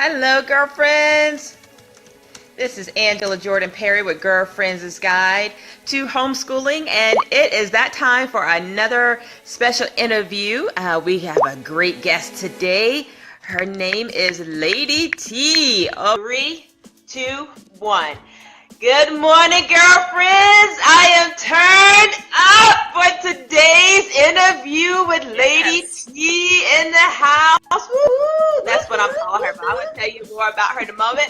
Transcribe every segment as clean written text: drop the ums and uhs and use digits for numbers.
Hello, girlfriends. This is Angela Jordan Perry with Girlfriends' Guide to Homeschooling, and it is that time for another special interview. We have a great guest today. Her name is Lady T. Oh, 3, 2, 1. Good morning, girlfriends. I am turned up for today's interview with Lady T in the house. Woo! That's what I'm calling her, but I'm going to tell you more about her in a moment.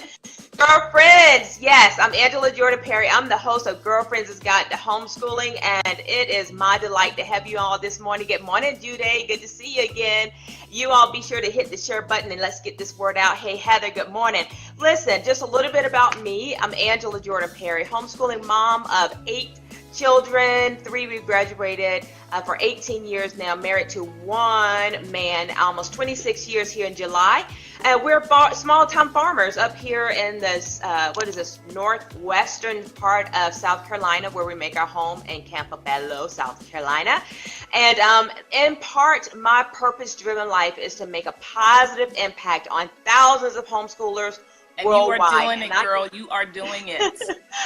Girlfriends, yes, I'm Angela Jordan Perry. I'm the host of Girlfriends' Guide to Homeschooling, and it is my delight to have you all this morning. Good morning, Jude. Good to see you again. You all be sure to hit the share button and let's get this word out. Hey, Heather, good morning. Listen, just a little bit about me. I'm Angela Jordan Perry, homeschooling mom of 8 children, 3 we graduated for 18 years now, married to one man, almost 26 years here in July. We're small-town farmers up here in this, northwestern part of South Carolina, where we make our home in Campobello, South Carolina. And in part, my purpose-driven life is to make a positive impact on thousands of homeschoolers worldwide. You are doing it, girl. You are doing it.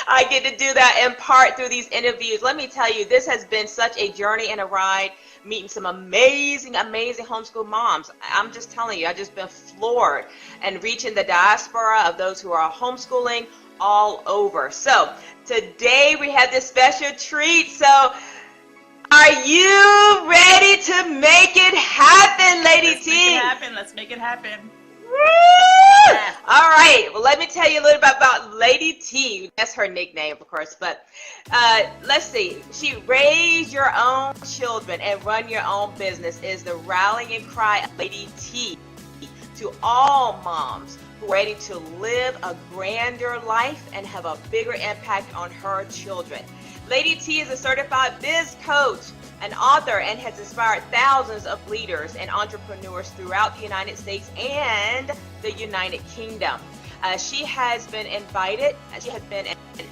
I get to do that in part through these interviews. Let me tell you, this has been such a journey and a ride, meeting some amazing homeschool moms. I'm just telling you, I've just been floored and reaching the diaspora of those who are homeschooling all over. So today we have this special treat. So are you ready to make it happen, Lady T? Let's make it happen. Woo! All right. Well, let me tell you a little bit about Lady T. That's her nickname, of course. But let's see. She raised your own children and run your own business is the rallying cry of Lady T to all moms who are ready to live a grander life and have a bigger impact on her children. Lady T is a certified biz coach, an author, and has inspired thousands of leaders and entrepreneurs throughout the United States and the United Kingdom. She has been an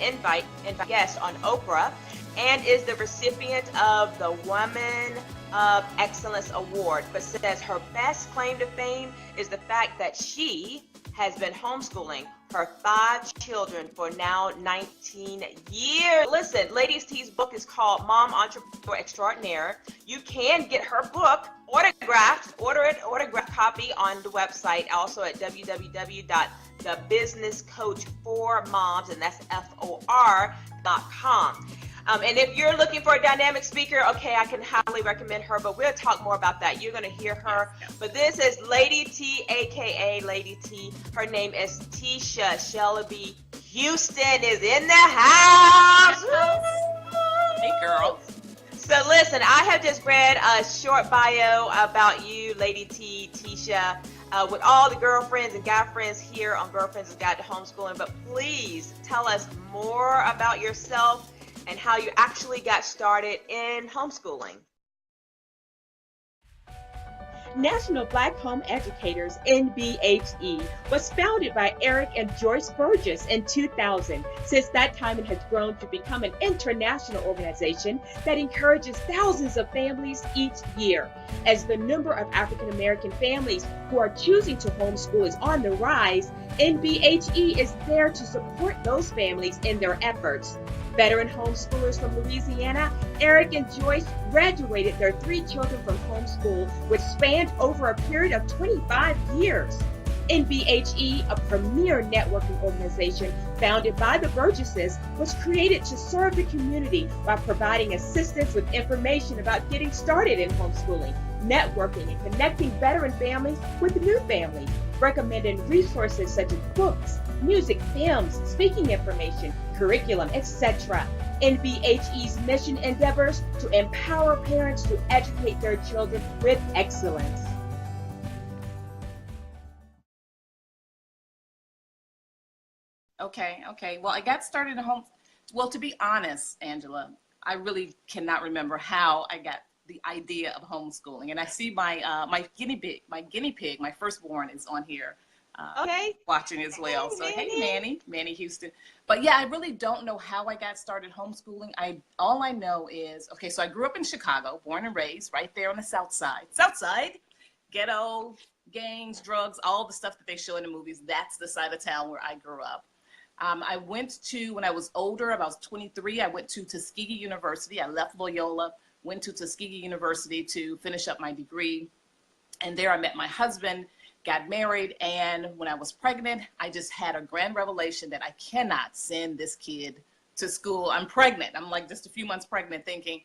invite guest on Oprah and is the recipient of the Woman of Excellence Award, but says her best claim to fame is the fact that she has been homeschooling her 5 children for now 19 years. Listen, Lady T's book is called Mom Entrepreneur Extraordinaire. You can get her book autographed, autographed copy on the website, also at www.thebusinesscoachformoms, and that's FOR.com. And if you're looking for a dynamic speaker, okay, I can highly recommend her, but we'll talk more about that. You're going to hear her. But this is Lady T, a.k.a. Lady T. Her name is Teisha Shelby. Houston is in the house. Hey, girl. So listen, I have just read a short bio about you, Lady T, Teisha, with all the girlfriends and guy friends here on Girlfriends' Guide to Homeschooling. But please tell us more about yourself and how you actually got started in homeschooling. National Black Home Educators, NBHE, was founded by Eric and Joyce Burges in 2000. Since that time, it has grown to become an international organization that encourages thousands of families each year. As the number of African American families who are choosing to homeschool is on the rise, NBHE is there to support those families in their efforts. Veteran homeschoolers from Louisiana, Eric and Joyce graduated their 3 children from homeschool, which spanned over a period of 25 years. NBHE, a premier networking organization founded by the Burgesses, was created to serve the community by providing assistance with information about getting started in homeschooling, networking, and connecting veteran families with new families, recommending resources such as books, music, films, speaking information, curriculum, etc. NBHE's mission endeavors to empower parents to educate their children with excellence. Okay. Well, I got started at home. Well, to be honest, Angela, I really cannot remember how I got the idea of homeschooling. And I see my my guinea pig, my firstborn, is on here. Watching as well. So hey, Manny Houston. But yeah, I really don't know how I got started homeschooling. All I know is, so I grew up in Chicago, born and raised right there on the South Side, ghetto, gangs, drugs, all the stuff that they show in the movies. That's the side of town where I grew up. I went to, when I was older, about 23, I went to Tuskegee University. I left Loyola, went to Tuskegee University to finish up my degree. And there I met my husband, got married. And when I was pregnant, I just had a grand revelation that I cannot send this kid to school. I'm pregnant. I'm like just a few months pregnant, thinking,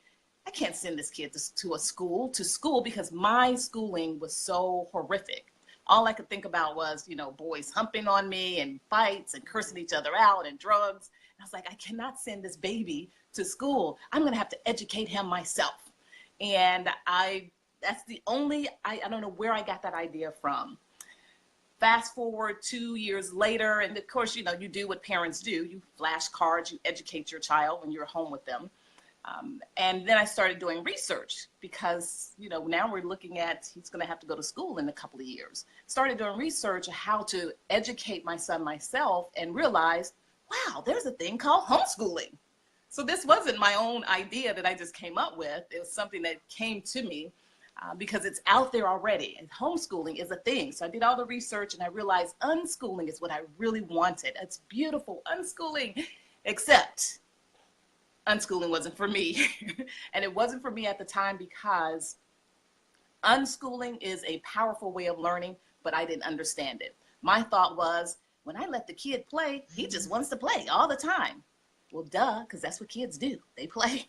I can't send this kid to school because my schooling was so horrific. All I could think about was, you know, boys humping on me and fights and cursing each other out and drugs. And I was like, I cannot send this baby to school. I'm going to have to educate him myself. And that's the only, I don't know where I got that idea from. Fast forward 2 years later, and of course, you know, you do what parents do. You flash cards, you educate your child when you're home with them. And then I started doing research because, you know, now we're looking at, he's going to have to go to school in a couple of years. Started doing research on how to educate my son myself and realized, wow, there's a thing called homeschooling. So this wasn't my own idea that I just came up with. It was something that came to me because it's out there already, and homeschooling is a thing. So I did all the research and I realized unschooling is what I really wanted. It's beautiful, unschooling, except unschooling wasn't for me. And it wasn't for me at the time because unschooling is a powerful way of learning, but I didn't understand it. My thought was, when I let the kid play, he just wants to play all the time. Well, duh, because that's what kids do. They play.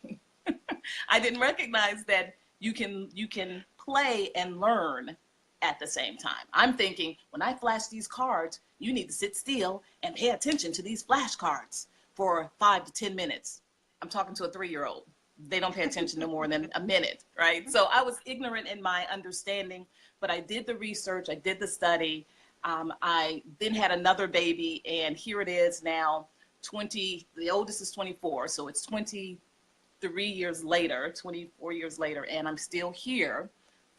I didn't recognize that you can play and learn at the same time. I'm thinking, when I flash these cards, you need to sit still and pay attention to these flashcards for 5 to 10 minutes. I'm talking to a 3-year-old. They don't pay attention no more than a minute, right? So I was ignorant in my understanding, but I did the research, I did the study. I then had another baby, and here it is now, the oldest is 24, so it's 23 years later, 24 years later, and I'm still here.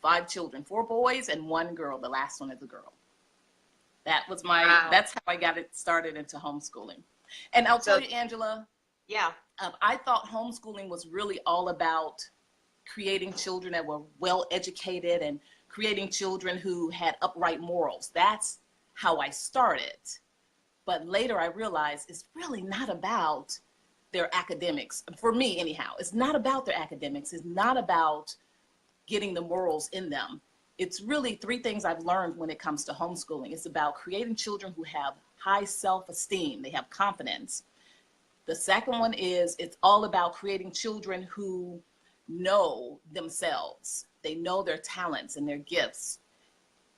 5 children, 4 boys and 1 girl. The last one is a girl. That was that's how I got it started into homeschooling. And I'll tell you, Angela, yeah, I thought homeschooling was really all about creating children that were well educated and creating children who had upright morals. That's how I started. But later I realized it's really not about their academics. For me, anyhow, it's not about their academics. It's not about getting the morals in them. It's really 3 things I've learned when it comes to homeschooling. It's about creating children who have high self-esteem. They have confidence. The second one is it's all about creating children who know themselves. They know their talents and their gifts.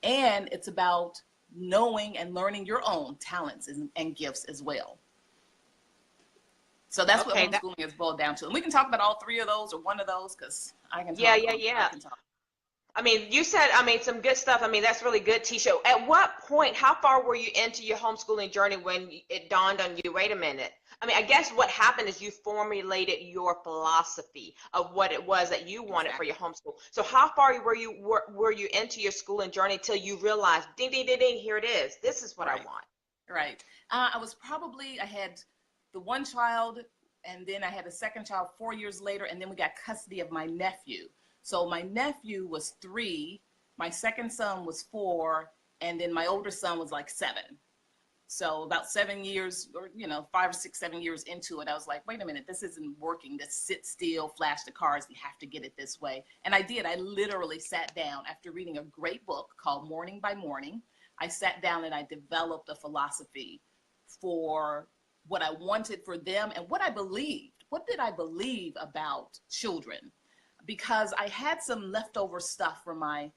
And it's about knowing and learning your own talents and gifts as well. So that's what homeschooling is boiled down to. And we can talk about all 3 of those or one of those because I can talk. Yeah. I mean, you said, some good stuff. I mean, that's really good, Teisha. At what point, how far were you into your homeschooling journey when it dawned on you, wait a minute? I mean, I guess what happened is you formulated your philosophy of what it was that you wanted for your homeschool. So how far were you into your schooling journey till you realized, ding, ding, ding, ding, here it is. This is what I want. Right. I had the 1 child, and then I had a 2nd child 4 years later, and then we got custody of my nephew. So my nephew was 3, my 2nd son was 4, and then my older son was like 7. So about 7 years, or 5 or 6, 7 years into it, I was like, wait a minute, this isn't working. This sit still, flash the cards, we have to get it this way. And I did. I literally sat down after reading a great book called Morning by Morning. I sat down and I developed a philosophy for what I wanted for them and what I believed. What did I believe about children? Because I had some leftover stuff from my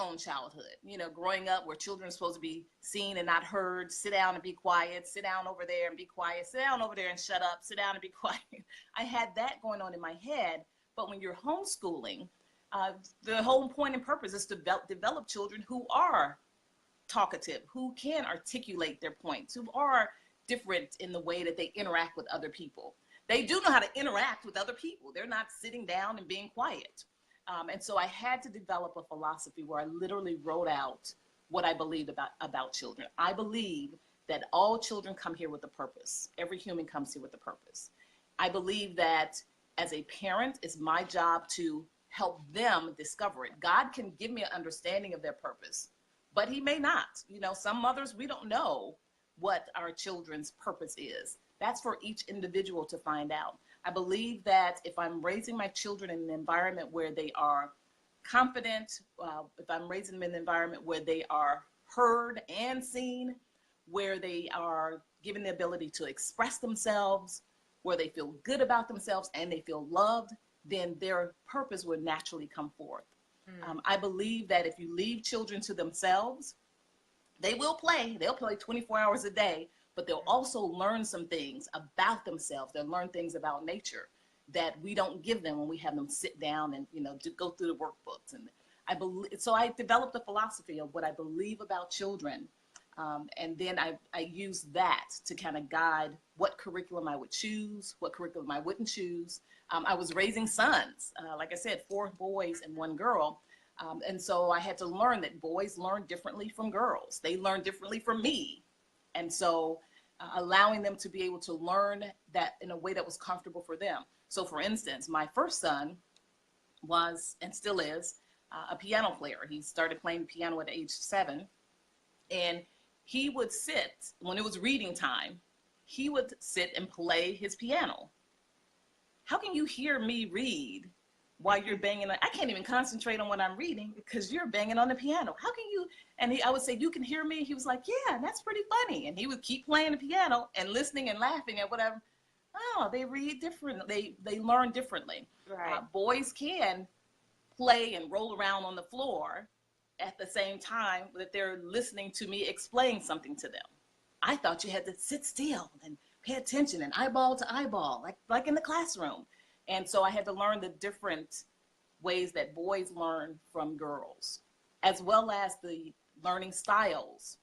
own childhood, growing up where children are supposed to be seen and not heard, sit down and be quiet, sit down over there and be quiet, sit down over there and shut up, sit down and be quiet. I had that going on in my head. But when you're homeschooling, the whole point and purpose is to develop children who are talkative, who can articulate their points, who are different in the way that they interact with other people. They do know how to interact with other people. They're not sitting down and being quiet. And so I had to develop a philosophy where I literally wrote out what I believed about children. I believe that all children come here with a purpose. Every human comes here with a purpose. I believe that as a parent, it's my job to help them discover it. God can give me an understanding of their purpose, but he may not. You know, some mothers, we don't know what our children's purpose is. That's for each individual to find out. I believe that if I'm raising my children in an environment where they are confident, if I'm raising them in an environment where they are heard and seen, where they are given the ability to express themselves, where they feel good about themselves and they feel loved, then their purpose would naturally come forth. I believe that if you leave children to themselves, they will play. They'll play 24 hours a day, but they'll also learn some things about themselves. They'll learn things about nature that we don't give them when we have them sit down and, you know, to go through the workbooks. And so I developed a philosophy of what I believe about children. And then I use that to kind of guide what curriculum I would choose, what curriculum I wouldn't choose. I was raising sons, like I said, 4 boys and 1 girl. And so I had to learn that boys learn differently from girls. They learn differently from me. And so allowing them to be able to learn that in a way that was comfortable for them. So for instance, my first son was, and still is, a piano player. He started playing piano at age 7. And he would sit, when it was reading time, he would sit and play his piano. How can you hear me read while you're banging? I can't even concentrate on what I'm reading because you're banging on the piano. How can you? And I would say, you can hear me? He was like, yeah, that's pretty funny. And he would keep playing the piano and listening and laughing at whatever. Oh, they read different. They learn differently. Right. Boys can play and roll around on the floor at the same time that they're listening to me explain something to them. I thought you had to sit still and pay attention and eyeball to eyeball, like in the classroom. And so I had to learn the different ways that boys learn from girls, as well as the learning styles,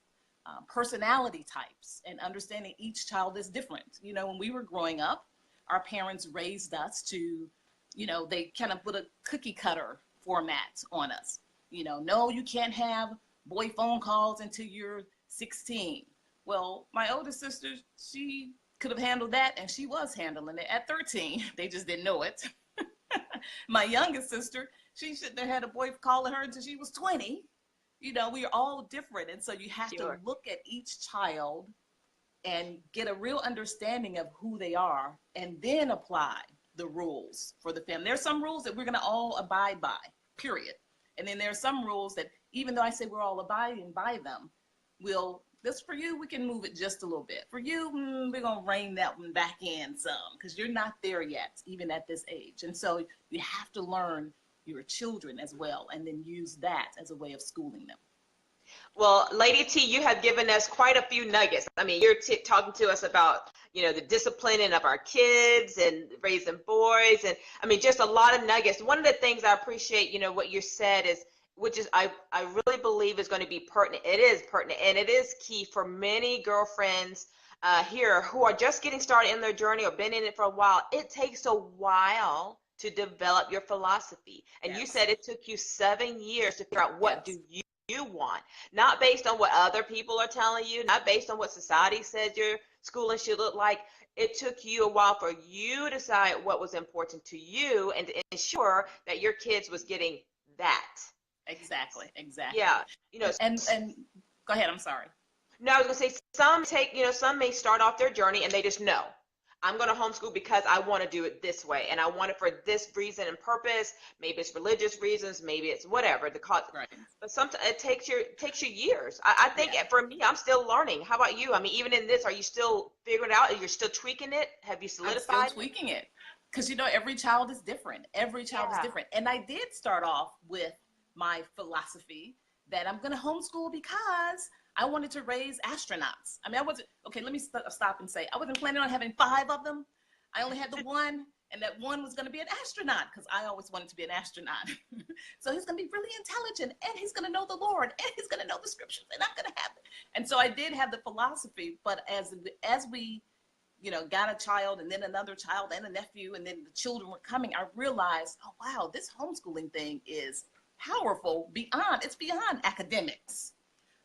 personality types, and understanding each child is different. You know, when we were growing up, our parents raised us to, you know, they kind of put a cookie cutter format on us. You know, no, you can't have boy phone calls until you're 16. Well, my older sister, she could have handled that, and she was handling it at 13. They just didn't know it. My youngest sister, she shouldn't have had a boy calling her until she was 20. You know, we are all different. And so you have Sure. to look at each child and get a real understanding of who they are, and then apply the rules for the family. There's some rules that we're going to all abide by, period. And then there are some rules that, even though I say we're all abiding by them, this for you, we can move it just a little bit. For you, we're going to rein that one back in some, because you're not there yet, even at this age. And so you have to learn your children as well, and then use that as a way of schooling them. Well, Lady T, you have given us quite a few nuggets. I mean, you're talking to us about, you know, the disciplining of our kids and raising boys, and I mean, just a lot of nuggets. One of the things I appreciate, you know, what you said is, which is I really believe is going to be pertinent. It is pertinent, and it is key for many girlfriends here who are just getting started in their journey or been in it for a while. It takes a while to develop your philosophy, and Yes. you said it took you 7 years to figure out what Yes. do you want, not based on what other people are telling you, not based on what society says your schooling should look like. It took you a while for you to decide what was important to you and to ensure that your kids was getting that. Exactly. Yeah, you know, And go ahead. I'm sorry. no, I was gonna say some may start off their journey and they just know, I'm gonna homeschool because I want to do it this way and I want it for this reason and purpose. Maybe it's religious reasons, maybe it's whatever the cause. Right. But sometimes it takes you years. I think Yeah. for me, I'm still learning. How about you? I mean, even in this, are you still figuring it out? You're still tweaking it? Have you I'm still solidified? tweaking it, because, you know, every child is different. Every child is Yeah. different. And I did start off with my philosophy that I'm going to homeschool because I wanted to raise astronauts. I mean, okay, let me stop and say, I wasn't planning on having 5 of them. I only had the one, and that one was going to be an astronaut because I always wanted to be an astronaut. So he's going to be really intelligent, and he's going to know the Lord, and he's going to know the scriptures, and I'm going to have it. And so I did have the philosophy, but as we, you know, got a child and then another child and a nephew, and then the children were coming, I realized, oh, wow, this homeschooling thing is powerful it's beyond academics.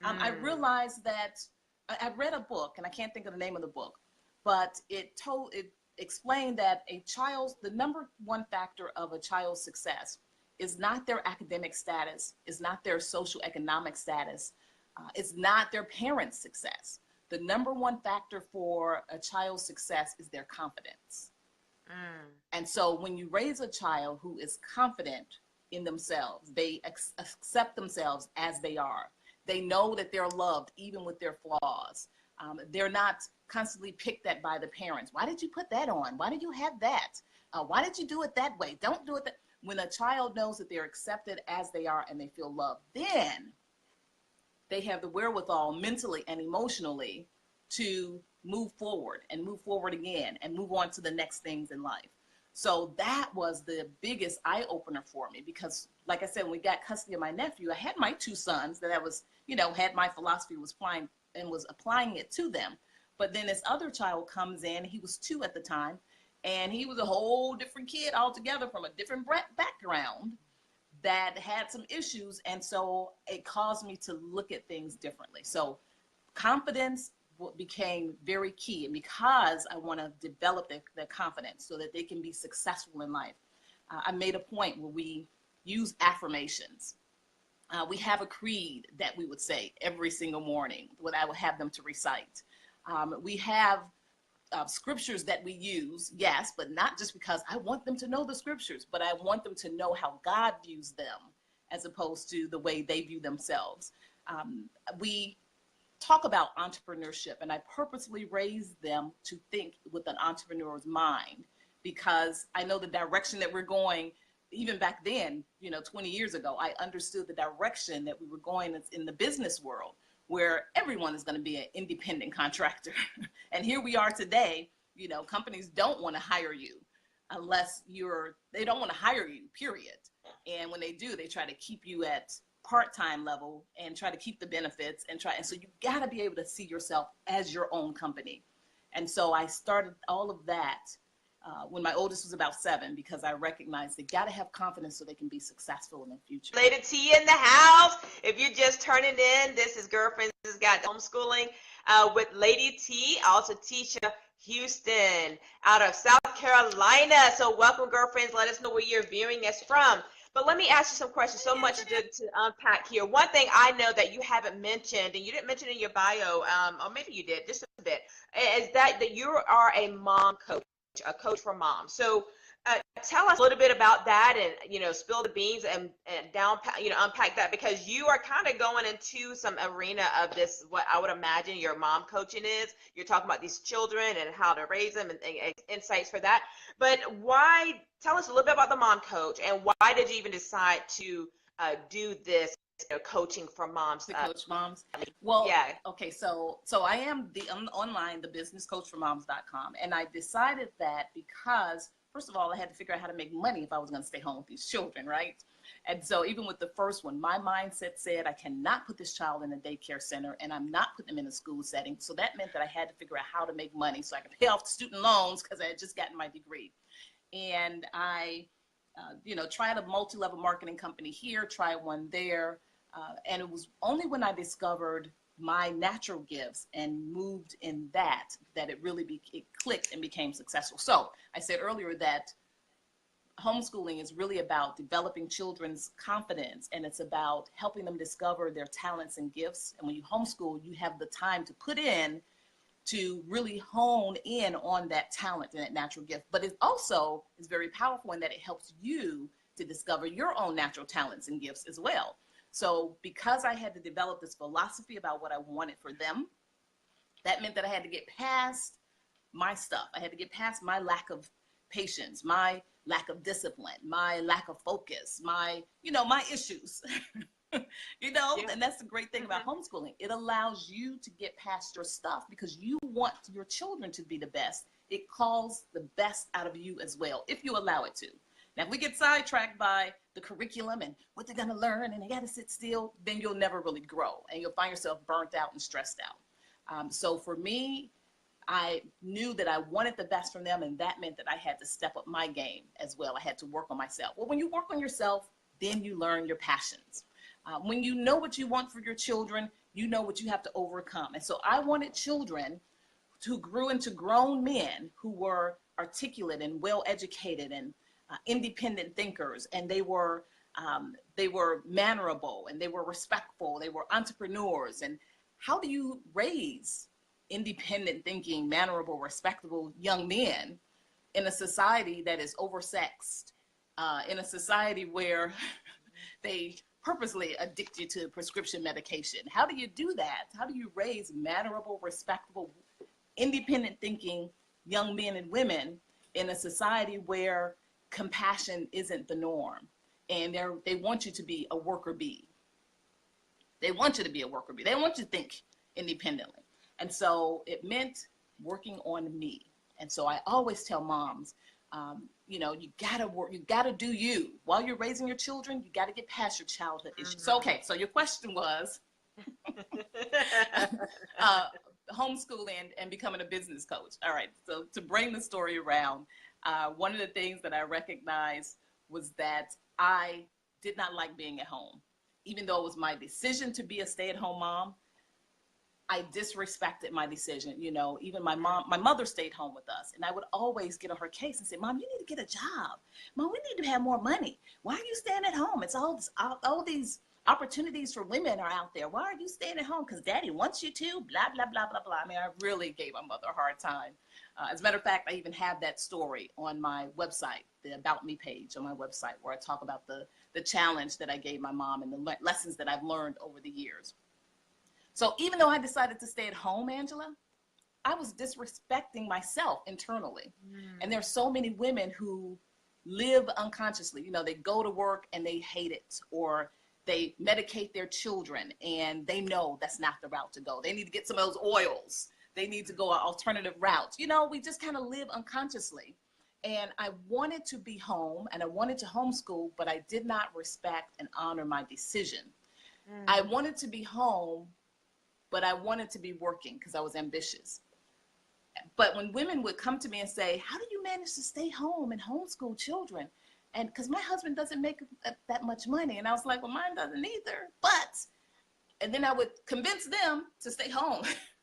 I realized that I read a book, and I can't think of the name of the book, but it explained that the number one factor of a child's success is not their academic status, is not their social economic status, It's not their parents' success. The number one factor for a child's success is their confidence. And so when you raise a child who is confident in themselves, they accept themselves as they are. They know that they're loved even with their flaws. They're not constantly picked at by the parents. Why did you put that on? Why did you have that? Why did you do it that way? Don't do it that. When a child knows that they're accepted as they are and they feel loved, then they have the wherewithal mentally and emotionally to move forward and move forward again and move on to the next things in life. So that was the biggest eye opener for me, because like I said, when we got custody of my nephew, I had my two sons that I was, had my philosophy, was applying it to them. But then this other child comes in, he was 2 at the time, and he was a whole different kid altogether from a different background that had some issues. And so it caused me to look at things differently. So confidence became very key. And because I want to develop their confidence so that they can be successful in life, I made a point where we use affirmations. We have a creed that we would say every single morning, what I would have them to recite. We have scriptures that we use, yes, but not just because I want them to know the scriptures, but I want them to know how God views them as opposed to the way they view themselves. We talk about entrepreneurship, and I purposely raised them to think with an entrepreneur's mind, because I know the direction that we're going. Even back then, 20 years ago, I understood the direction that we were going in the business world, where everyone is going to be an independent contractor. And here we are today, companies don't want to hire you unless they don't want to hire you, period. And when they do, they try to keep you at part-time level and try to keep the benefits and so you got to be able to see yourself as your own company. And so I started all of that when my oldest was about 7, because I recognized they got to have confidence so they can be successful in the future. Lady T in the house. If you're just turning in, this is Girlfriends Got Homeschooling with Lady T, also Teisha Houston out of South Carolina. So welcome, girlfriends. Let us know where you're viewing us from. But let me ask you some questions. So much to unpack here. One thing I know that you haven't mentioned, and you didn't mention in your bio, or maybe you did just a bit, is that you are a mom coach, a coach for moms. So tell us a little bit about that, and spill the beans and unpack that, because you are kind of going into some arena of this, what I would imagine your mom coaching is. You're talking about these children and how to raise them and insights for that. But tell us a little bit about the mom coach, and why did you even decide to do this coaching for moms? To coach moms? Well, yeah. Okay, so I am online, the business coach for moms.com. And I decided that because, first of all, I had to figure out how to make money if I was going to stay home with these children, right? And so even with the first one, my mindset said I cannot put this child in a daycare center, and I'm not putting them in a school setting. So that meant that I had to figure out how to make money so I could pay off the student loans, because I had just gotten my degree. And I, tried a multi-level marketing company here, tried one there. And it was only when I discovered my natural gifts and moved in that it really it clicked and became successful. So I said earlier that homeschooling is really about developing children's confidence, and it's about helping them discover their talents and gifts. And when you homeschool, you have the time to put in to really hone in on that talent and that natural gift. But it also is very powerful in that it helps you to discover your own natural talents and gifts as well. So because I had to develop this philosophy about what I wanted for them, that meant that I had to get past my stuff. I had to get past my lack of patience, my lack of discipline, my lack of focus, my issues. Yeah. And that's the great thing about homeschooling. It allows you to get past your stuff because you want your children to be the best. It calls the best out of you as well, if you allow it to. Now, if we get sidetracked by the curriculum and what they're going to learn and they got to sit still, then you'll never really grow and you'll find yourself burnt out and stressed out. So for me, I knew that I wanted the best from them, and that meant that I had to step up my game as well. I had to work on myself. Well, when you work on yourself, then you learn your passions. When you know what you want for your children, you know what you have to overcome. And so I wanted children who grew into grown men who were articulate and well-educated and independent thinkers, and they were They were mannerable and they were respectful. They were entrepreneurs. And how do you raise independent thinking, mannerable, respectable young men in a society that is oversexed, in a society where they purposely addict you to prescription medication? How do you do that? How do you raise mannerable, respectable, independent thinking young men and women in a society where compassion isn't the norm? And they want you to be a worker bee. They want you to be a worker bee. They want you to think independently. And so it meant working on me. And so I always tell moms, you gotta work, you gotta do you. While you're raising your children, you gotta get past your childhood issues. So, okay, so your question was homeschooling and becoming a business coach. All right, so to bring the story around, one of the things that I recognized was that I did not like being at home. Even though it was my decision to be a stay-at-home mom, I disrespected my decision. Even my mother stayed home with us, and I would always get on her case and say, Mom, you need to get a job. Mom, we need to have more money. Why are you staying at home? It's all these opportunities for women are out there. Why are you staying at home? Because daddy wants you to, blah, blah, blah, blah, blah. I mean, I really gave my mother a hard time. As a matter of fact, I even have that story on my website, the About Me page on my website, where I talk about the challenge that I gave my mom and the lessons that I've learned over the years. So even though I decided to stay at home, Angela, I was disrespecting myself internally. And there's so many women who live unconsciously. They go to work and they hate it, or they medicate their children and they know that's not the route to go. They need to get some of those oils. They need to go an alternative route. We just kind of live unconsciously. And I wanted to be home and I wanted to homeschool, but I did not respect and honor my decision. I wanted to be home, but I wanted to be working because I was ambitious. But when women would come to me and say, how do you manage to stay home and homeschool children? And because my husband doesn't make that much money. And I was like, well, mine doesn't either. And then I would convince them to stay home.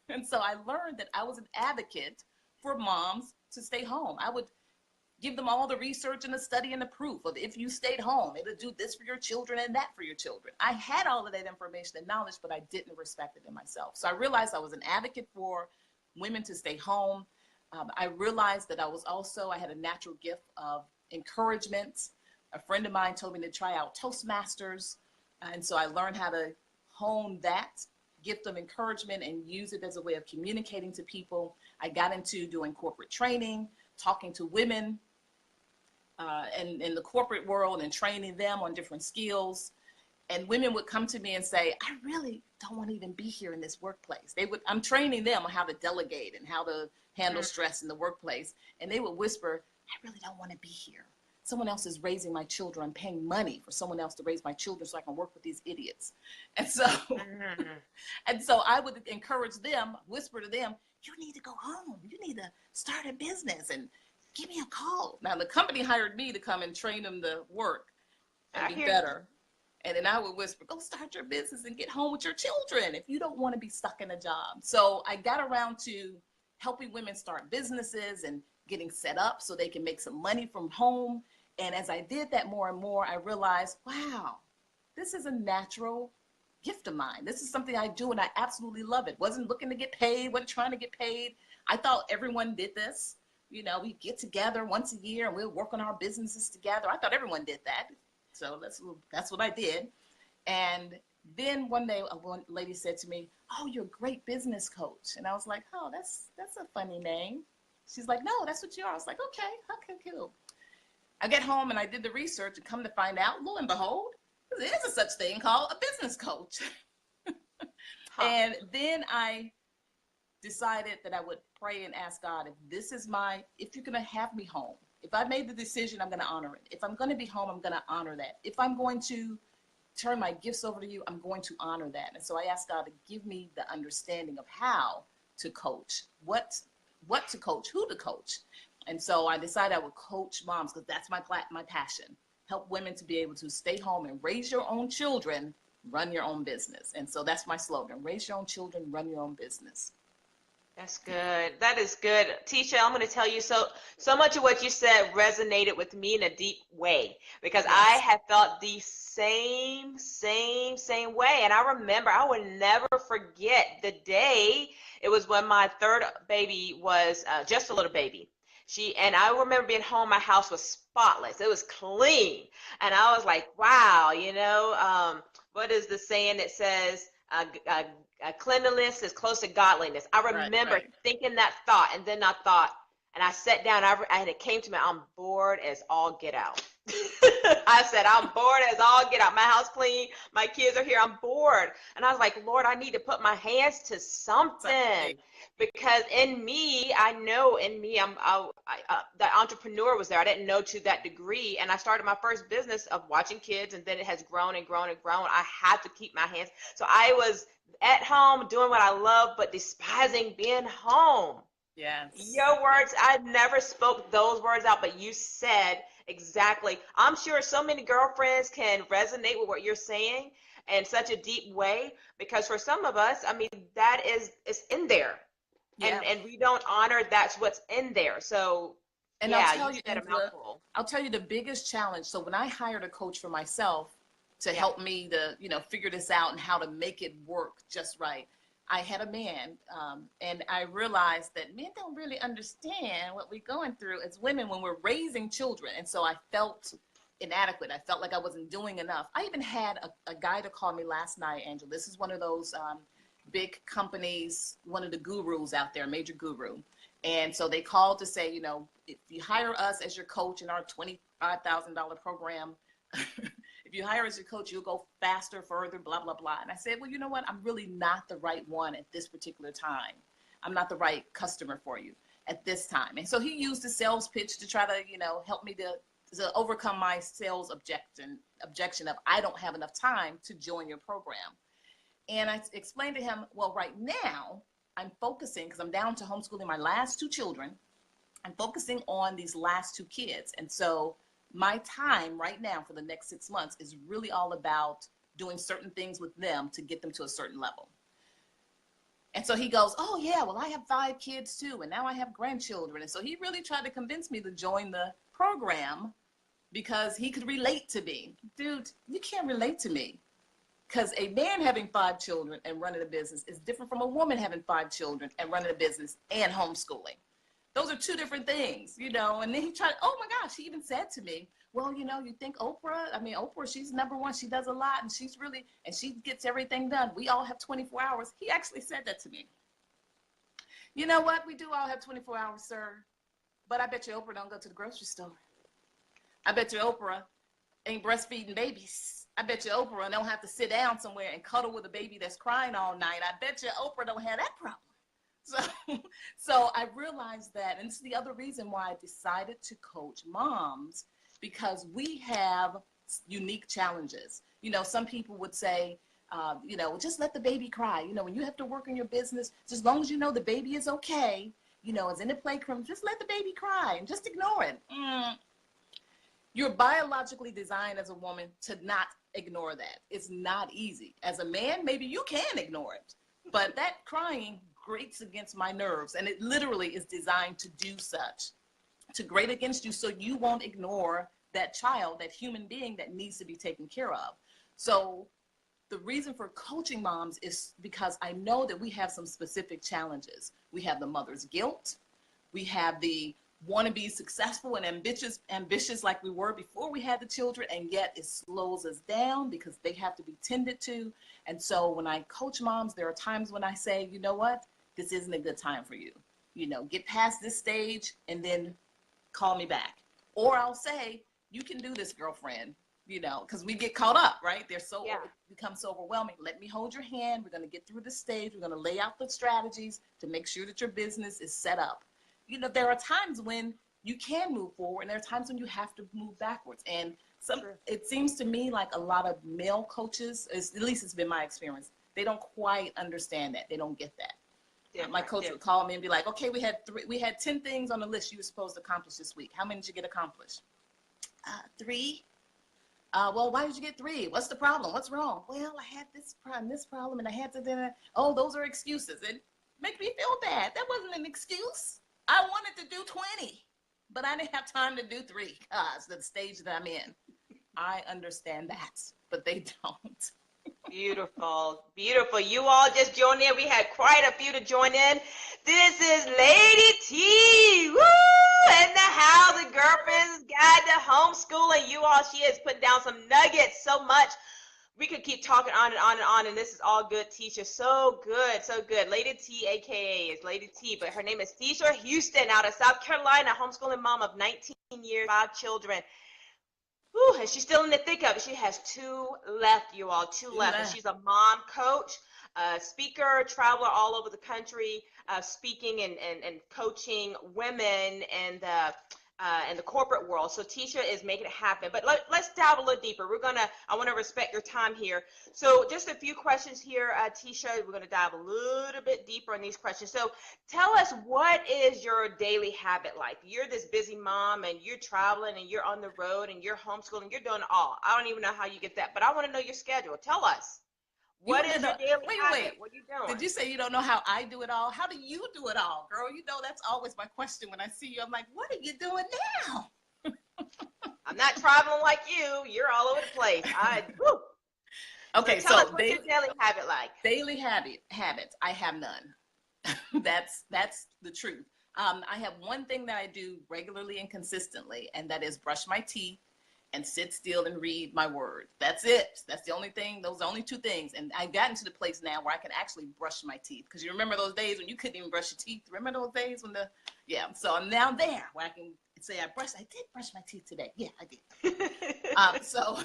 And so I learned that I was an advocate for moms to stay home. I would give them all the research and the study and the proof of if you stayed home, it'll do this for your children and that for your children. I had all of that information and knowledge, but I didn't respect it in myself. So I realized I was an advocate for women to stay home. I realized that I had a natural gift of encouragement. A friend of mine told me to try out Toastmasters. And so I learned how to hone that gift of encouragement and use it as a way of communicating to people. I got into doing corporate training, talking to women in the corporate world and training them on different skills. And women would come to me and say, I really don't want to even be here in this workplace. I'm training them on how to delegate and how to handle stress in the workplace. And they would whisper, I really don't want to be here. Someone else is raising my children. I'm paying money for someone else to raise my children so I can work with these idiots. And so, and so I would encourage them, whisper to them, you need to go home. You need to start a business and give me a call. Now the company hired me to come and train them to work and be better. And then I would whisper, go start your business and get home with your children if you don't want to be stuck in a job. So I got around to helping women start businesses and getting set up so they can make some money from home. And as I did that more and more, I realized, wow, this is a natural gift of mine. This is something I do and I absolutely love it. Wasn't looking to get paid, wasn't trying to get paid. I thought everyone did this. We get together once a year and we'll work on our businesses together. I thought everyone did that. So that's what I did. And then one day, one lady said to me, oh, you're a great business coach. And I was like, oh, that's a funny name. She's like, no, that's what you are. I was like, okay, cool. I get home and I did the research and come to find out, lo and behold, there is a such thing called a business coach. And then I decided that I would pray and ask God, if you're going to have me home, if I made the decision, I'm going to honor it. If I'm going to be home, I'm going to honor that. If I'm going to turn my gifts over to you, I'm going to honor that. And so I asked God to give me the understanding of how to coach, what to coach, who to coach. And so I decided I would coach moms because that's my passion. Help women to be able to stay home and raise your own children, run your own business. And so that's my slogan, raise your own children, run your own business. That's good. That is good. Teisha, I'm going to tell you, so much of what you said resonated with me in a deep way because I Yes. have felt the same way. And I remember, I would never forget the day. It was when my third baby was just a little baby. And I remember being home, my house was spotless. It was clean. And I was like, wow, what is the saying that says, cleanliness is close to godliness. I Right, remember right. thinking that thought, and then I thought, and I sat down, and it came to me, I'm bored as all get out. I said, I'm bored as all get out. My house clean, my kids are here, I'm bored. And I was like, Lord, I need to put my hands to Something. something because in me, I know in me, the entrepreneur was there. I didn't know to that degree. And I started my first business of watching kids, and then it has grown and grown and grown. I had to keep my hands. So I was at home doing what I love, but despising being home. Yes. Your Yes. words, I never spoke those words out, but you said exactly. I'm sure so many girlfriends can resonate with what you're saying in such a deep way because for some of us, I mean, that is it's in there. And Yeah. and we don't honor that's what's in there. So And I'll yeah, you tell you, said a Angela, mouthful. I'll tell you the biggest challenge. So when I hired a coach for myself to Yeah. help me to, figure this out and how to make it work just right, I had a man, and I realized that men don't really understand what we're going through as women when we're raising children. And so I felt inadequate. I felt like I wasn't doing enough. I even had a guy to call me last night, Angela. This is one of those big companies, one of the gurus out there, major guru. And so they called to say, if you hire us as your coach in our $25,000 program, if you hire as your coach, you'll go faster, further, blah, blah, blah. And I said, well, you know what? I'm really not the right one at this particular time. I'm not the right customer for you at this time. And so he used the sales pitch to try to, help me to overcome my sales objection of I don't have enough time to join your program. And I explained to him, well, right now I'm focusing because I'm down to homeschooling my last two children. I'm focusing on these last two kids. And so my time right now for the next 6 months is really all about doing certain things with them to get them to a certain level. And so he goes, oh yeah, well, I have 5 kids too. And now I have grandchildren. And so he really tried to convince me to join the program because he could relate to me. Dude, you can't relate to me. Because a man having 5 children and running a business is different from a woman having 5 children and running a business and homeschooling. Those are two different things, And then he tried, oh my gosh, he even said to me, well, you think Oprah, Oprah, she's number one. She does a lot and she gets everything done. We all have 24 hours. He actually said that to me. You know what? We do all have 24 hours, sir. But I bet you Oprah don't go to the grocery store. I bet you Oprah ain't breastfeeding babies. I bet you Oprah don't have to sit down somewhere and cuddle with a baby that's crying all night. I bet you Oprah don't have that problem. So I realized that, and it's the other reason why I decided to coach moms, because we have unique challenges. Some people would say, just let the baby cry. When you have to work in your business, just as long as you know the baby is okay, it's in the playroom, just let the baby cry and just ignore it. You're biologically designed as a woman to not ignore that. It's not easy. As a man, maybe you can ignore it, but that crying grates against my nerves, and it literally is designed to do such, to grate against you so you won't ignore that child, that human being that needs to be taken care of. So the reason for coaching moms is because I know that we have some specific challenges. We have the mother's guilt. We have the want to be successful and ambitious like we were before we had the children, and yet it slows us down because they have to be tended to. And so when I coach moms, there are times when I say, you know what, this isn't a good time for you. Get past this stage and then call me back. Or I'll say, you can do this, girlfriend, because we get caught up, right? Yeah. It becomes so overwhelming. Let me hold your hand. We're going to get through this stage. We're going to lay out the strategies to make sure that your business is set up. There are times when you can move forward, and there are times when you have to move backwards. And it seems to me like a lot of male coaches, at least it's been my experience, they don't quite understand that. They don't get that. My coach would call me and be like, okay, we had 10 things on the list you were supposed to accomplish this week. How many did you get accomplished? 3. Well, why did you get 3? What's the problem? What's wrong? Well, I had this problem, and I had to, oh, those are excuses. And make me feel bad. That wasn't an excuse. I wanted to do 20, but I didn't have time to do 3 because the stage that I'm in. I understand that, but they don't. Beautiful, beautiful. You all just joined in. We had quite a few to join in. This is Lady T. Woo! In the house, the girlfriend's guide to homeschooling. You all, she has put down some nuggets so much. We could keep talking on and on and on, and this is all good, Teisha. So good, so good. Lady T, aka is Lady T, but her name is Teisha Houston out of South Carolina, homeschooling mom of 19 years, 5 children. Whew, and she's still in the thick of it. She has 2 left, you all, 2 left. And she's a mom coach, speaker, traveler all over the country, speaking and coaching women and the corporate world. So Teisha is making it happen. But let's dive a little deeper. I want to respect your time here. So just a few questions here, Teisha. We're going to dive a little bit deeper in these questions. So tell us, what is your daily habit like? You're this busy mom and you're traveling and you're on the road and you're homeschooling. You're doing it all. I don't even know how you get that, but I want to know your schedule. Tell us. What is your daily habit? What are you doing? Did you say you don't know how I do it all? How do you do it all, girl? You know, that's always my question when I see you. I'm like, what are you doing now? I'm not traveling like you. You're all over the place. Okay, so tell us, what's your daily habit like? Daily habits. I have none. That's the truth. I have one thing that I do regularly and consistently, and that is brush my teeth and sit still and read my word. That's it. That's the only thing. Those are the only 2 things. And I've gotten to the place now where I can actually brush my teeth. Because you remember those days when you couldn't even brush your teeth? Remember those days when so I'm now there where I can say I did brush my teeth today. Yeah, I did. So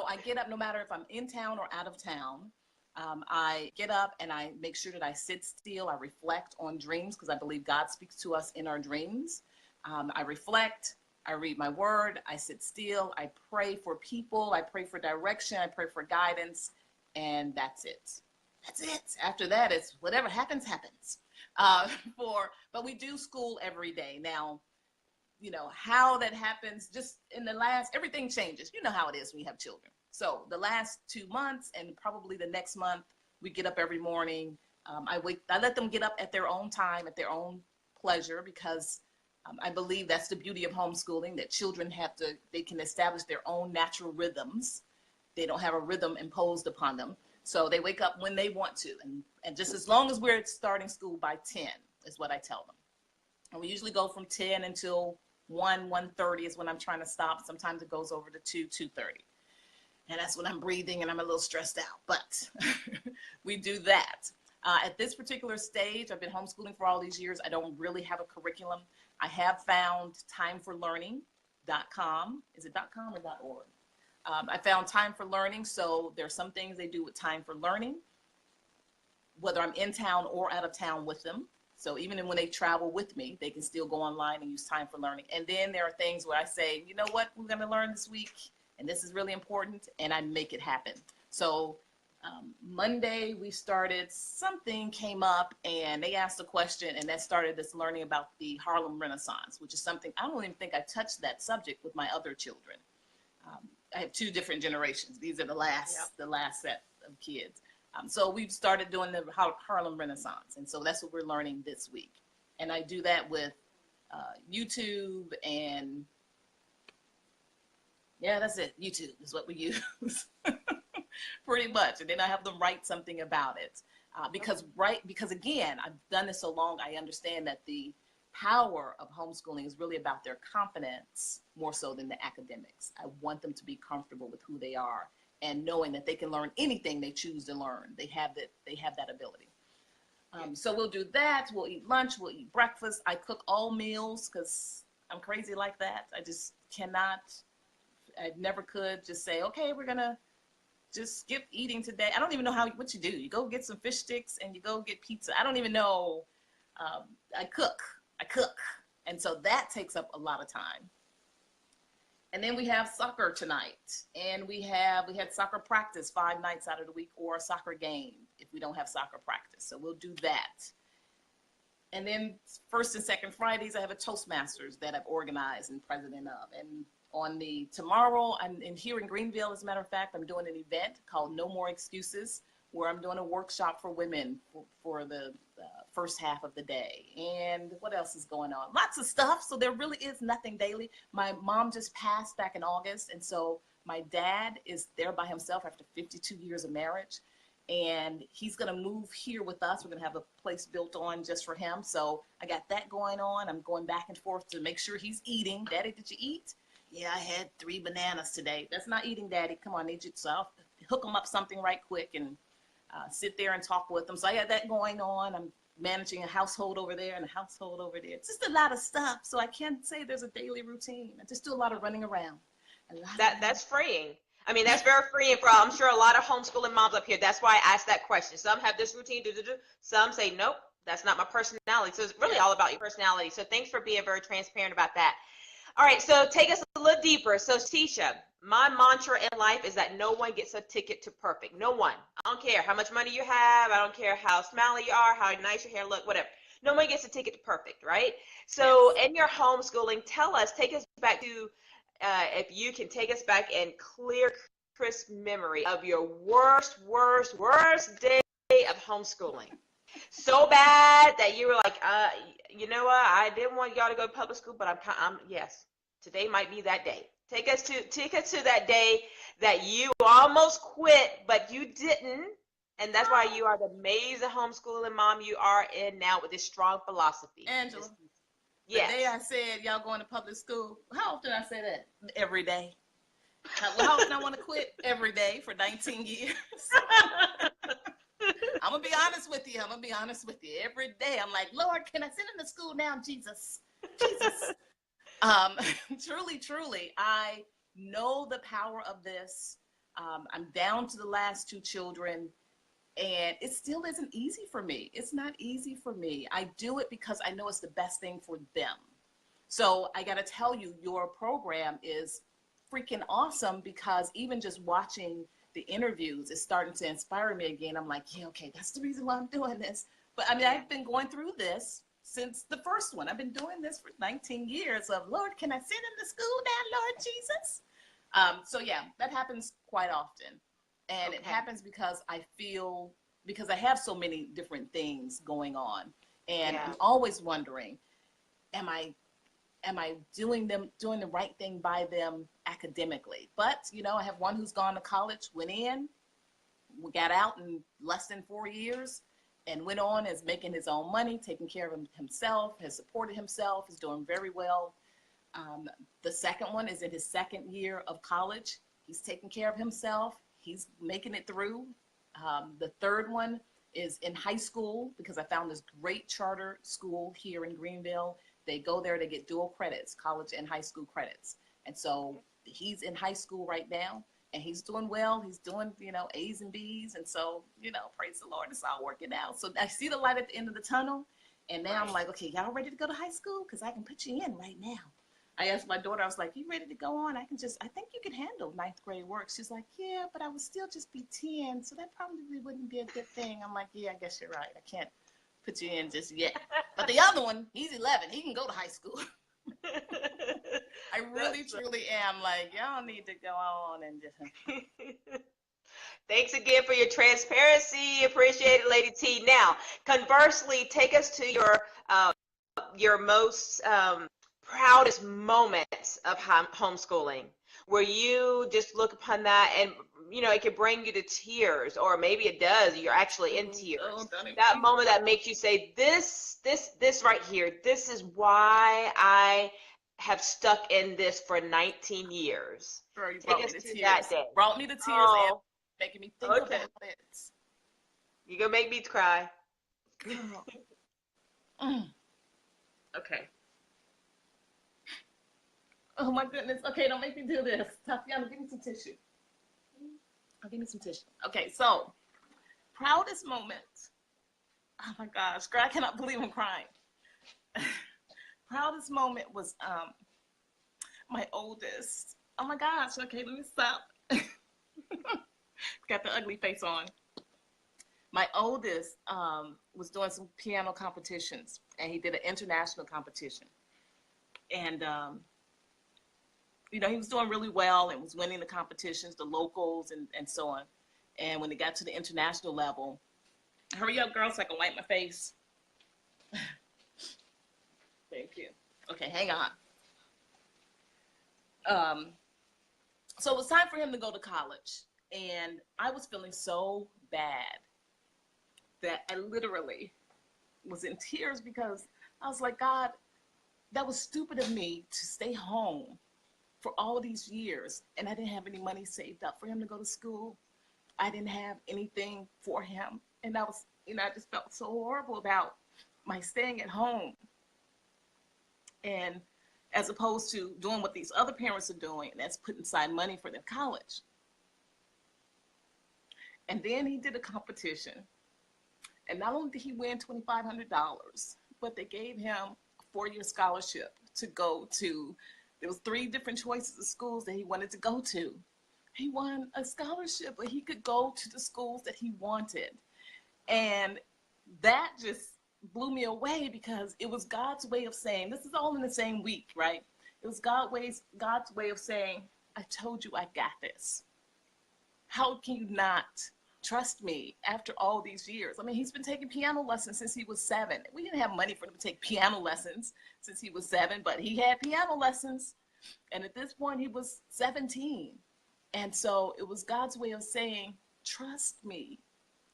I get up no matter if I'm in town or out of town. I get up and I make sure that I sit still. I reflect on dreams because I believe God speaks to us in our dreams. I reflect. I read my word, I sit still, I pray for people, I pray for direction, I pray for guidance, and that's it. That's it. After that, it's whatever happens, happens. But we do school every day. Now, you know, how that happens, just in the last, everything changes. You know how it is when you have children. So the last 2 months and probably the next month, we get up every morning. I let them get up at their own time, at their own pleasure, because I believe that's the beauty of homeschooling, that children they can establish their own natural rhythms. They don't have a rhythm imposed upon them. So they wake up when they want to. And just as long as we're starting school by 10 is what I tell them. And we usually go from 10 until 1:30 is when I'm trying to stop. Sometimes it goes over to 2:30. And that's when I'm breathing and I'm a little stressed out. But we do that. At this particular stage, I've been homeschooling for all these years. I don't really have a curriculum. I have found timeforlearning.com. Is it .com or .org? I found Time for Learning. So there's some things they do with Time for Learning, whether I'm in town or out of town with them. So even when they travel with me, they can still go online and use Time for Learning. And then there are things where I say, you know what, we're going to learn this week, and this is really important, and I make it happen. So Monday we started, something came up and they asked a question, and that started this learning about the Harlem Renaissance, which is something, I don't even think I touched that subject with my other children. I have 2 different generations. These are the last set of kids. So we've started doing the Harlem Renaissance. And so that's what we're learning this week. And I do that with YouTube and that's it. YouTube is what we use. Pretty much. And then I have them write something about it. Because again, I've done this so long, I understand that the power of homeschooling is really about their confidence more so than the academics. I want them to be comfortable with who they are and knowing that they can learn anything they choose to learn. They have that ability. So we'll do that. We'll eat lunch. We'll eat breakfast. I cook all meals because I'm crazy like that. I just cannot. I never could just say, okay, we're gonna just skip eating today. I don't even know what you do. You go get some fish sticks and you go get pizza. I don't even know. I cook. And so that takes up a lot of time. And then we have soccer tonight. And we had soccer practice 5 nights out of the week, or a soccer game if we don't have soccer practice. So we'll do that. And then first and second Fridays, I have a Toastmasters that I've organized and president of. And tomorrow, I'm here in Greenville, as a matter of fact, I'm doing an event called No More Excuses, where I'm doing a workshop for women for the first half of the day. And what else is going on? Lots of stuff. So there really is nothing daily. My mom just passed back in August. And so my dad is there by himself after 52 years of marriage. And he's going to move here with us. We're going to have a place built on just for him. So I got that going on. I'm going back and forth to make sure he's eating. Daddy, did you eat? Yeah, I had 3 bananas today. That's not eating, Daddy. Come on, I need you to hook him up something right quick and sit there and talk with them. So I got that going on. I'm managing a household over there and a household over there. It's just a lot of stuff. So I can't say there's a daily routine. I just do a lot of running around. That's freeing. I mean, that's very freeing for, I'm sure, a lot of homeschooling moms up here. That's why I asked that question. Some have this routine, some say, nope, that's not my personality. So it's really all about your personality. So thanks for being very transparent about that. All right, so take us a little deeper. So Teisha, my mantra in life is that no one gets a ticket to perfect. No one. I don't care how much money you have. I don't care how smiley you are, how nice your hair look, whatever. No one gets a ticket to perfect, right? So in your homeschooling, take us back to, if you can take us back in clear, crisp memory of your worst day of homeschooling. So bad that you were like, you know what? I didn't want y'all to go to public school, but yes, today might be that day. Take us to that day that you almost quit, but you didn't, and that's why you are the amazing homeschooling mom you are in now with this strong philosophy. Angela, yes. The day I said y'all going to public school, how often I say that? Every day. How often I want to quit? Every day for 19 years. I'm going to be honest with you. Every day I'm like, Lord, can I send him to school now? Jesus. Truly, I know the power of this. I'm down to the last 2 children, and it still isn't easy for me. It's not easy for me. I do it because I know it's the best thing for them. So I got to tell you, your program is freaking awesome, because even just watching the interviews is starting to inspire me again. I'm like, yeah, okay, that's the reason why I'm doing this. But I mean, I've been going through this since the first one. I've been doing this for 19 years of, Lord, can I send him to school now, Lord Jesus? So yeah, that happens quite often. And it happens because because I have so many different things going on. And I'm always wondering, am I doing the right thing by them academically? But, you know, I have one who's gone to college, went in, got out in less than 4 years, and went on as making his own money, taking care of himself, has supported himself, is doing very well. The second one is in his 2nd year of college. He's taking care of himself. He's making it through. The third one is in high school, because I found this great charter school here in Greenville. They go there to get dual credits, college and high school credits. And so he's in high school right now, and he's doing well. He's doing, you know, A's and B's. And so, you know, praise the Lord, it's all working out. So I see the light at the end of the tunnel. And now I'm like, okay, y'all ready to go to high school? Because I can put you in right now. I asked my daughter, I was like, you ready to go on? I think you can handle 9th grade work. She's like, yeah, but I would still just be 10. So that probably wouldn't be a good thing. I'm like, yeah, I guess you're right. I can't put you in just yet. But the other one, he's 11. He can go to high school. I really, truly am like, y'all need to go on and just. Thanks again for your transparency. Appreciate it, Lady T. Now, conversely, take us to your most proudest moments of homeschooling, where you just look upon that and, you know, it could bring you to tears, or maybe it does. You're actually in tears. That moment that makes you say, this right here, this is why I have stuck in this for 19 years. Girl, you Take us to that day. Brought me to tears and making me think about it. You're going to make me cry. Okay. Oh my goodness. Okay, don't make me do this. Tatiana, give me some tissue. Okay, so proudest moment. Oh my gosh, girl, I cannot believe I'm crying. Proudest moment was my oldest. Oh my gosh. Okay, let me stop. Got the ugly face on. My oldest was doing some piano competitions, and he did an international competition. And you know, he was doing really well and was winning the competitions, the locals, and so on. And when it got to the international level, hurry up, girl, so I can wipe my face. Thank you. Okay, hang on. So it was time for him to go to college. And I was feeling so bad that I literally was in tears because I was like, God, that was stupid of me to stay home for all these years. And I didn't have any money saved up for him to go to school. I didn't have anything for him. And I was, I just felt so horrible about my staying at home. And as opposed to doing what these other parents are doing, and that's putting aside money for their college. And then he did a competition. And not only did he win $2,500, but they gave him a 4-year scholarship to go to, there was 3 different choices of schools that he wanted to go to. He won a scholarship where he could go to the schools that he wanted. And that just blew me away because it was God's way of saying, this is all in the same week, right? It was God's way of saying, I told you I got this. How can you not trust me after all these years? I mean, he's been taking piano lessons since he was 7. We didn't have money for him to take piano lessons since he was 7, but he had piano lessons. And at this point, he was 17. And so it was God's way of saying, trust me.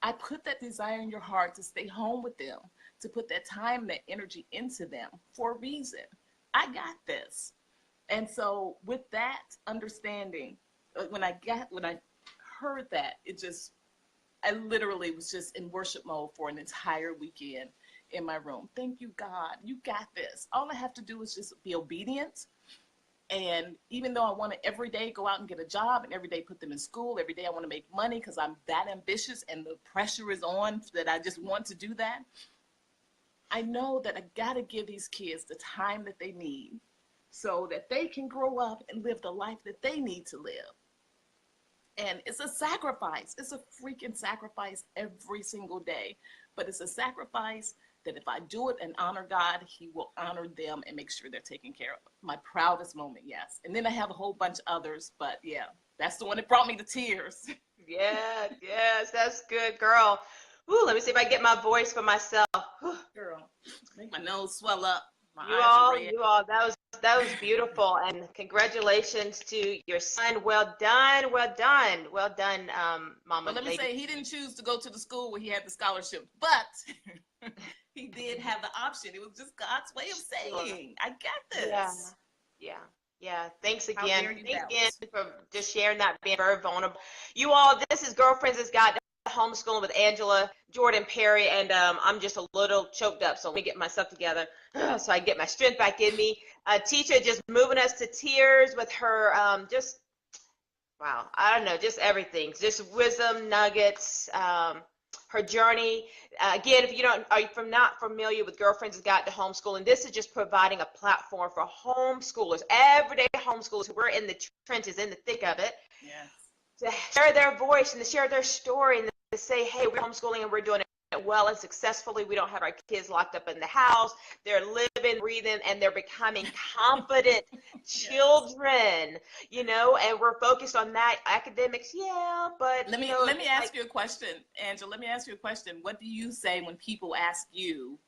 I put that desire in your heart to stay home with them, to put that time and that energy into them for a reason. I got this. And so with that understanding, when I heard that, I literally was just in worship mode for an entire weekend in my room. Thank you, God. You got this. All I have to do is just be obedient. And even though I want to every day go out and get a job and every day put them in school, every day I want to make money because I'm that ambitious and the pressure is on that I just want to do that, I know that I got to give these kids the time that they need so that they can grow up and live the life that they need to live. And it's a sacrifice. It's a freaking sacrifice every single day. But it's a sacrifice that if I do it and honor God, he will honor them and make sure they're taken care of. My proudest moment, yes. And then I have a whole bunch of others, but yeah, that's the one that brought me to tears. Yeah, yes, that's good, girl. Ooh, let me see if I can get my voice for myself. Girl, make my nose swell up. My You eyes all, are red. that was beautiful, and congratulations to your son. Well done, Mama. But let me Lady. say, he didn't choose to go to the school where he had the scholarship, but he did have the option. It was just God's way of saying, I got this. Yeah. Thanks How again. dare you Thanks doubt? again for just sharing that, being very vulnerable. You all, this is Girlfriends Has Got Homeschooling with Angela Jordan Perry, and I'm just a little choked up, so let me get myself together so I get my strength back in me. Teisha just moving us to tears with her just, wow, I don't know, just everything, just wisdom nuggets, her journey. Again, if you are not familiar with Girlfriends Has Got to Homeschooling, this is just providing a platform for homeschoolers, everyday homeschoolers who are in the trenches, in the thick of it, Yes. to share their voice and to share their story and to say, hey, we're homeschooling and we're doing it well and successfully. We don't have our kids locked up in the house. They're living, breathing, and they're becoming confident children, and we're focused on that. Academics, yeah, but Let me ask you a question, Angela. Let me ask you a question. What do you say when people ask you,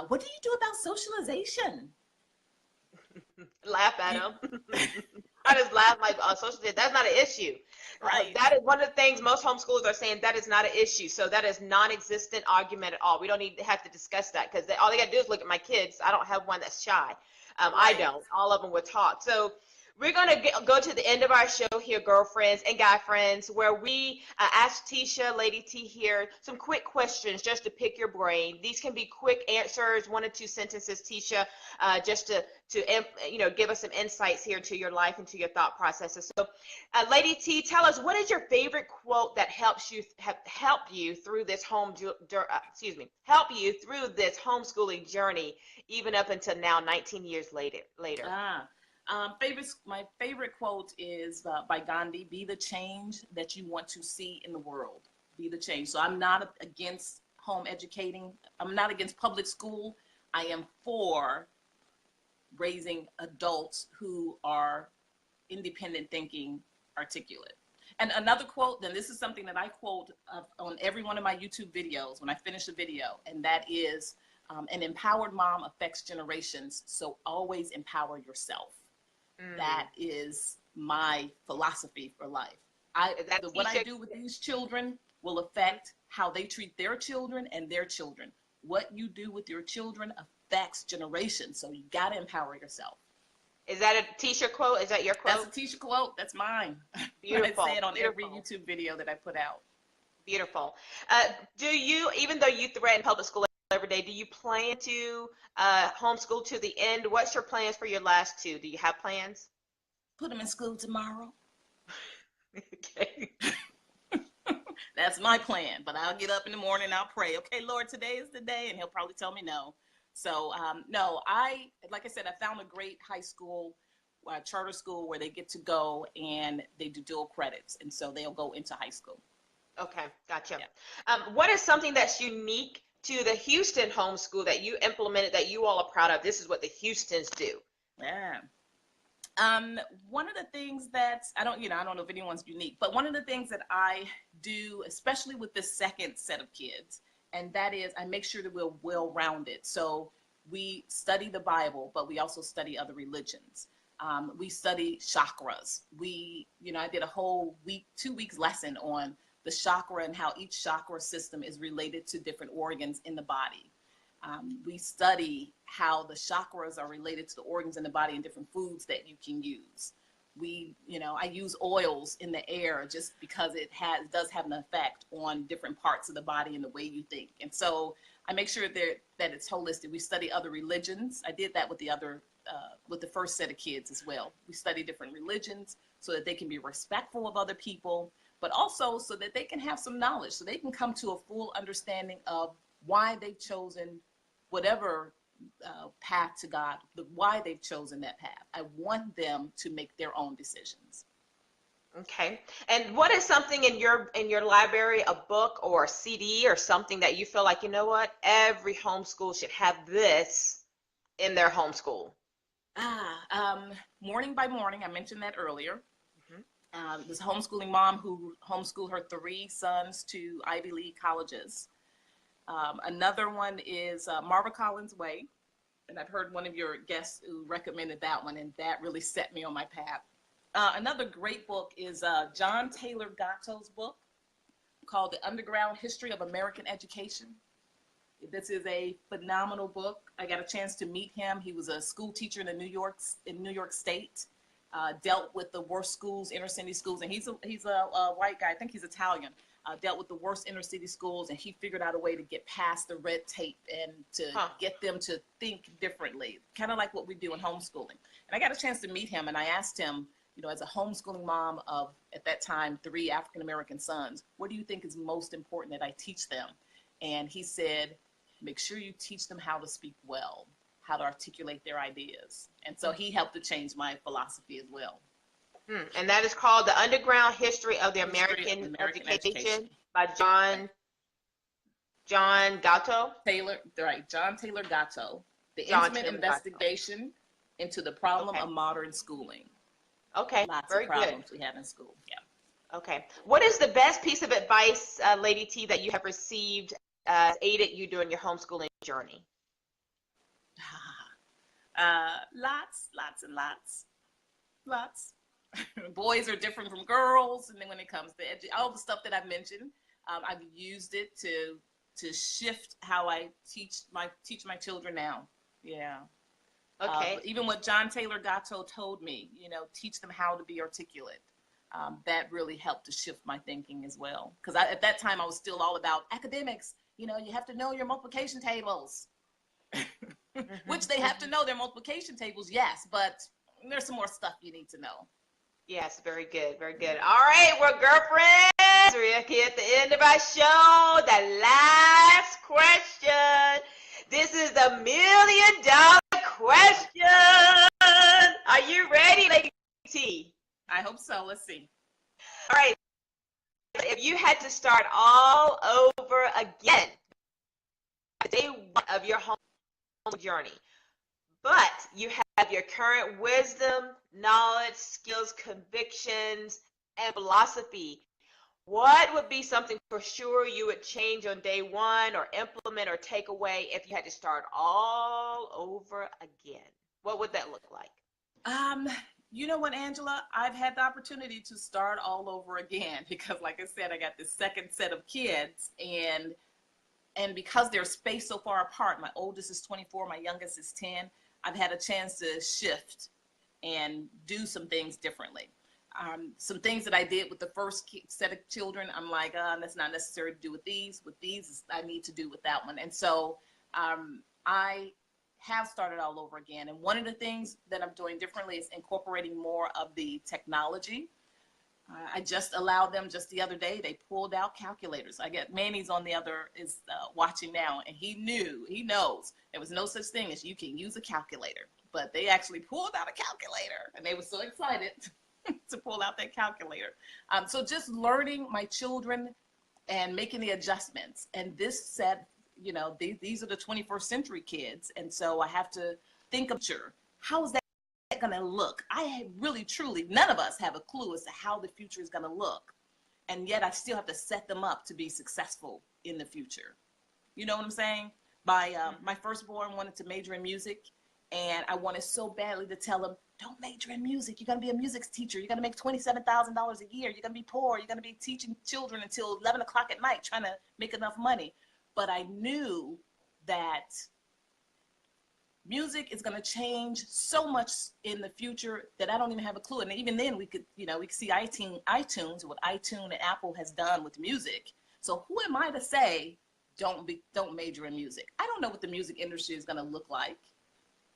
what do you do about socialization? Laugh at them. I just laugh like, socialization, that's not an issue. Right. That is one of the things most homeschoolers are saying, that is not an issue. So that is non-existent argument at all. We don't need to have to discuss that because all they got to do is look at my kids. I don't have one that's shy. Right. I don't. All of them would talk. So we're going to go to the end of our show here, girlfriends and guy friends, where we ask Teisha, Lady T here, some quick questions just to pick your brain. These can be quick answers, 1 or 2 sentences, Teisha, just to give us some insights here to your life and to your thought processes. So, Lady T, tell us, what is your favorite quote that help you through this help you through this homeschooling journey, even up until now, 19 years later? My favorite quote is by Gandhi: "Be the change that you want to see in the world." Be the change. So I'm not against home educating. I'm not against public school. I am for raising adults who are independent thinking, articulate. And another quote, then this is something that I quote on every one of my YouTube videos when I finish a video, and that is, an empowered mom affects generations, so always empower yourself. That is my philosophy for life. What I do with these children will affect how they treat their children and their children. What you do with your children affects generations, so you got to empower yourself. Is that a Teisha quote? Is that your quote? That's a Teisha quote. That's mine. Beautiful. I say it on beautiful. every YouTube video that I put out. Beautiful. Do you, even though you threaten public school every day, do you plan to homeschool to the end? What's your plans for your last two? Do you have plans? Put them in school tomorrow. Okay. That's my plan. But I'll get up in the morning and I'll pray. Okay, Lord, today is the day. And he'll probably tell me no. So, no, like I said, I found a great high school, charter school where they get to go and they do dual credits. And so they'll go into high school. Okay, gotcha. Yeah. What is something that's unique to the Houston homeschool that you implemented that you all are proud of? This is what the Houstons do. Yeah. One of the things that I don't know if anyone's unique, but one of the things that I do, especially with the second set of kids, and that is I make sure that we're well-rounded. So we study the Bible, but we also study other religions. We study chakras. I did a whole 2 weeks lesson on the chakra and how each chakra system is related to different organs in the body. We study how the chakras are related to the organs in the body and different foods that you can use. I use oils in the air just because it does have an effect on different parts of the body and the way you think. And so I make sure that it's holistic. We study other religions. I did that with the first set of kids as well. We study different religions so that they can be respectful of other people, but also so that they can have some knowledge, so they can come to a full understanding of why they've chosen whatever path to God, why they've chosen that path. I want them to make their own decisions. Okay. And what is something in your library, a book or a CD or something that you feel like, you know what, every homeschool should have this in their homeschool? Morning by Morning, I mentioned that earlier. This homeschooling mom who homeschooled her 3 sons to Ivy League colleges. Another one is Marva Collins' Way, and I've heard one of your guests who recommended that one, and that really set me on my path. Another great book is John Taylor Gatto's book called The Underground History of American Education. This is a phenomenal book. I got a chance to meet him. He was a school teacher in New York State. Dealt with the worst schools, inner city schools, and he's a white guy. I think he's Italian. Dealt with the worst inner city schools, and he figured out a way to get past the red tape and to get them to think differently, kind of like what we do in homeschooling. And I got a chance to meet him, and I asked him, as a homeschooling mom of, at that time, 3 African-American sons, what do you think is most important that I teach them? And he said, make sure you teach them how to speak well, how to articulate their ideas. And so he helped to change my philosophy as well. And that is called The Underground History of the American Education by John Gatto? John Taylor Gatto. The Intimate Investigation into the Problem of Modern Schooling. Okay, Lots very of problems good. we have in school. Yeah. Okay. What is the best piece of advice, Lady T, that you have received aided you during your homeschooling journey? Lots. Boys are different from girls, and then when it comes to all the stuff that I've mentioned, I've used it to shift how I teach my children now. Yeah. Okay. Even what John Taylor Gatto told me, teach them how to be articulate. That really helped to shift my thinking as well. Because at that time, I was still all about academics. You have to know your multiplication tables, which they have to know their multiplication tables, yes, but there's some more stuff you need to know. Yes, very good, very good. All right, well, girlfriends, we're here at the end of our show. The last question. This is the $1 million question. Are you ready, Lady T? I hope so. Let's see. All right. If you had to start all over again, day 1 of your home journey, but you have your current wisdom, knowledge, skills, convictions, and philosophy. What would be something for sure you would change on day one or implement or take away if you had to start all over again? What would that look like? Um, you know what, Angela? I've had the opportunity to start all over again because, like I said, I got this second set of kids, and because they're spaced so far apart, my oldest is 24, my youngest is 10. I've had a chance to shift and do some things differently. Some things that I did with the first set of children, I'm like, that's not necessary to do with these. With these, I need to do with that one. And so I have started all over again. And one of the things that I'm doing differently is incorporating more of the technology. I just allowed them just the other day, they pulled out calculators. I get Manny's on the other, is watching now, and he knows there was no such thing as you can use a calculator. But they actually pulled out a calculator, and they were so excited to pull out that calculator. So just learning my children and making the adjustments. And this set, these are the 21st century kids. And so I have to think of, sure, how is that going to look? I really, truly, none of us have a clue as to how the future is going to look. And yet I still have to set them up to be successful in the future. You know what I'm saying? My firstborn wanted to major in music. And I wanted so badly to tell him, don't major in music. You're going to be a music teacher. You're going to make $27,000 a year. You're going to be poor. You're going to be teaching children until 11 o'clock at night trying to make enough money. But I knew that music is going to change so much in the future that I don't even have a clue. And even then we could see iTunes, what iTunes and Apple has done with music. So who am I to say don't major in music? I don't know what the music industry is going to look like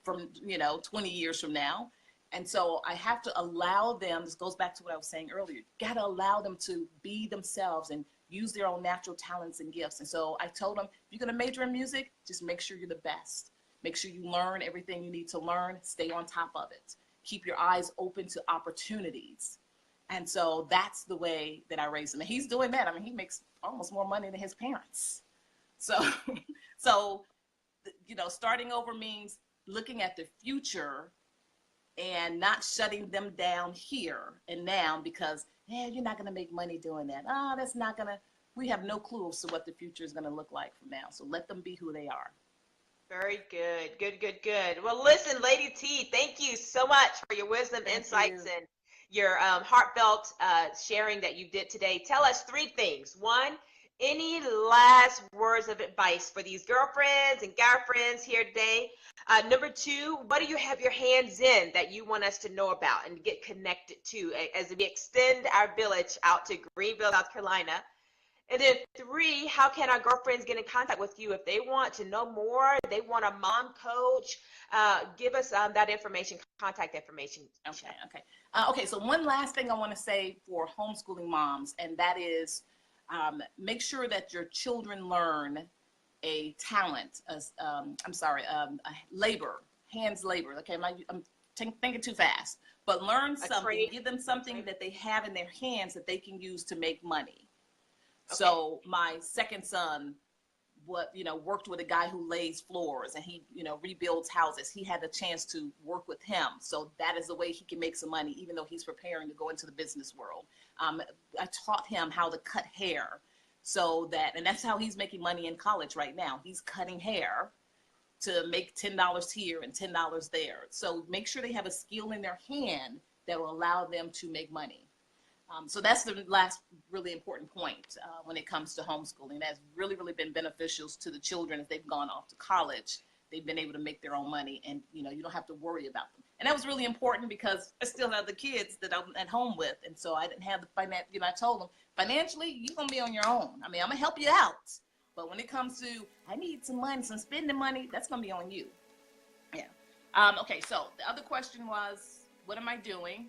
from 20 years from now. And so I have to allow them, this goes back to what I was saying earlier, got to allow them to be themselves and use their own natural talents and gifts. And so I told them, if you're going to major in music, just make sure you're the best. Make sure you learn everything you need to learn, stay on top of it. Keep your eyes open to opportunities. And so that's the way that I raised him. And he's doing that. I mean, he makes almost more money than his parents. So starting over means looking at the future and not shutting them down here and now because, you're not going to make money doing that. We have no clue as to what the future is going to look like from now. So let them be who they are. Very good. Good. Well, listen, Lady T, thank you so much for your wisdom, insights, and your heartfelt sharing that you did today. Tell us 3 things. 1, any last words of advice for these girlfriends and guy friends here today? Number 2, what do you have your hands in that you want us to know about and get connected to as we extend our village out to Greenville, South Carolina? And then 3, how can our girlfriends get in contact with you if they want to know more, they want a mom coach? Give us that information, contact information. Okay, so one last thing I want to say for homeschooling moms, and that is make sure that your children learn a talent, hands labor. Okay, I'm thinking too fast, but learn something, give them something that they have in their hands that they can use to make money. Okay. So my second son, worked with a guy who lays floors and he, rebuilds houses. He had a chance to work with him. So that is the way he can make some money, even though he's preparing to go into the business world. I taught him how to cut hair and that's how he's making money in college right now. He's cutting hair to make $10 here and $10 there. So make sure they have a skill in their hand that will allow them to make money. So that's the last really important point when it comes to homeschooling. That's really, really been beneficial to the children as they've gone off to college. They've been able to make their own money and, you don't have to worry about them. And that was really important because I still have the kids that I'm at home with. And so I didn't have the finance, I told them, financially, you're going to be on your own. I mean, I'm going to help you out. But when it comes to, I need some money, some spending money, that's going to be on you. Yeah. Okay, so the other question was, what am I doing?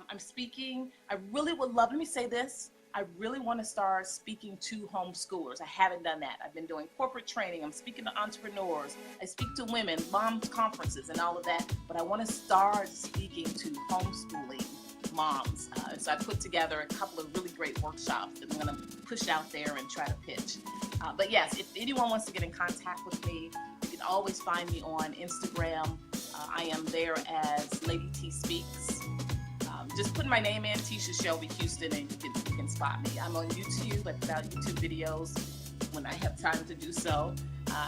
I'm speaking. I really would love, let me say this. I really want to start speaking to homeschoolers. I haven't done that. I've been doing corporate training. I'm speaking to entrepreneurs. I speak to women, moms conferences and all of that. But I want to start speaking to homeschooling moms. So I put together a couple of really great workshops that I'm going to push out there and try to pitch. But yes, if anyone wants to get in contact with me, you can always find me on Instagram. I am there as Lady T Speaks. just put my name in, Teisha Shelby Houston, and you can spot me. I'm on YouTube. I put out YouTube videos when I have time to do so.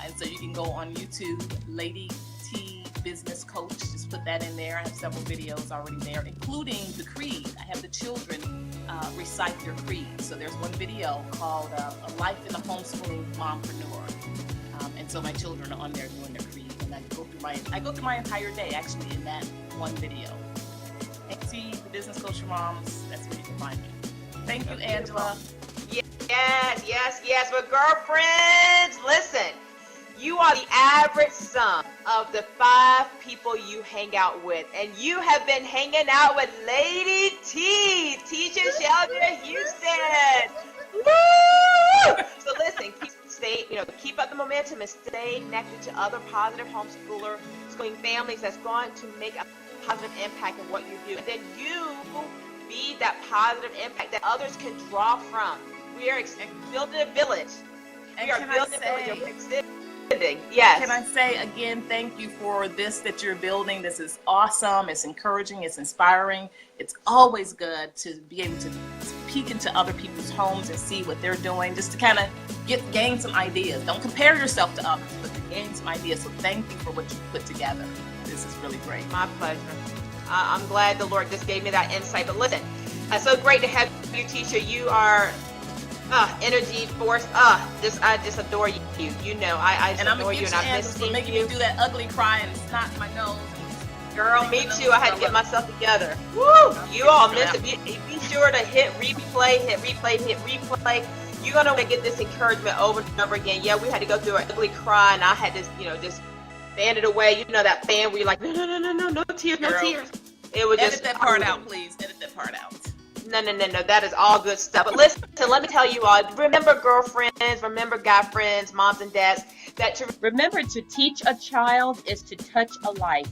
And so you can go on YouTube, Lady T Business Coach. Just put that in there. I have several videos already there, including the creed. I have the children recite their creed. So there's one video called A Life in a Homeschooling Mompreneur. And so my children are on there doing their creed. And I go through my entire day actually in that one video. See the Business Coach for Moms. That's where you can find me. Thank you, Angela. Yes. But girlfriends, listen. You are the average sum of the 5 people you hang out with. And you have been hanging out with Lady T, Teisha Shelby Houston. Woo! So listen, keep up the momentum and stay connected to other positive homeschooling families that's going to make a positive impact in what you do. And then you be that positive impact that others can draw from. We are building a village. And we are can building I a say, village. Yes. Can I say again, thank you for this that you're building. This is awesome. It's encouraging. It's inspiring. It's always good to be able to peek into other people's homes and see what they're doing, just to kind of gain some ideas. Don't compare yourself to others, but to gain some ideas. So thank you for what you put together. This is really great. My pleasure. I'm glad the Lord just gave me that insight. But listen, it's so great to have you, Teisha. You are energy, force. I just adore you. You know, I just adore you, and I miss for making me do that ugly cry and snot in my nose. Girl, me too. I had to get myself together. Woo! You all miss it. Be sure to hit replay. You're gonna want to get this encouragement over and over again. Yeah, we had to go through an ugly cry, and I had to, just fan it away. You know that fan where you're like, no tears, no tears. It was Edit that part out, please. Edit that part out. No, that is all good stuff. But listen, let me tell you all, remember girlfriends, remember guy friends, moms and dads, remember to teach a child is to touch a life.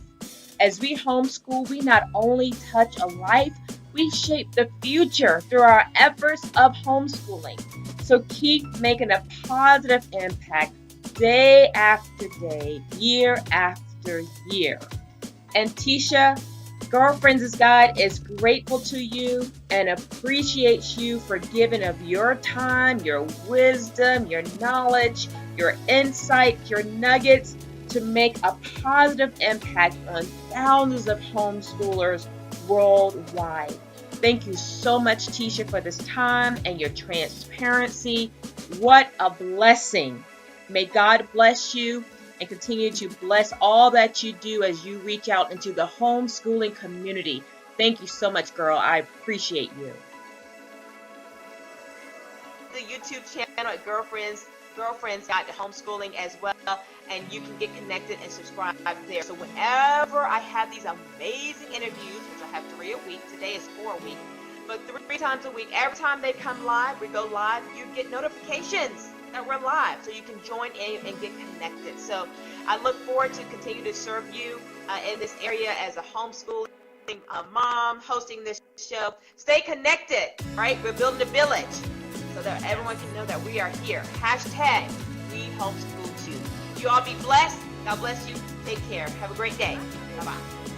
As we homeschool, we not only touch a life, we shape the future through our efforts of homeschooling. So keep making a positive impact day after day, year after year. And Teisha, Girlfriends' Guide is grateful to you and appreciates you for giving of your time, your wisdom, your knowledge, your insight, your nuggets to make a positive impact on thousands of homeschoolers worldwide. Thank you so much, Teisha, for this time and your transparency. What a blessing. May God bless you and continue to bless all that you do as you reach out into the homeschooling community. Thank you so much, girl. I appreciate you. The YouTube channel at Girlfriends Got Homeschooling as well, and you can get connected and subscribe there. So whenever I have these amazing interviews, which I have 3 a week, today is 4 a week, but 3 times a week, every time they come live, we go live, you get notifications that we're live, so you can join in and get connected. So I look forward to continue to serve you in this area as a homeschooling mom, hosting this show. Stay connected, right? We're building a village so that everyone can know that we are here. Hashtag we homeschool too. You all be blessed. God bless you. Take care. Have a great day. Bye-bye.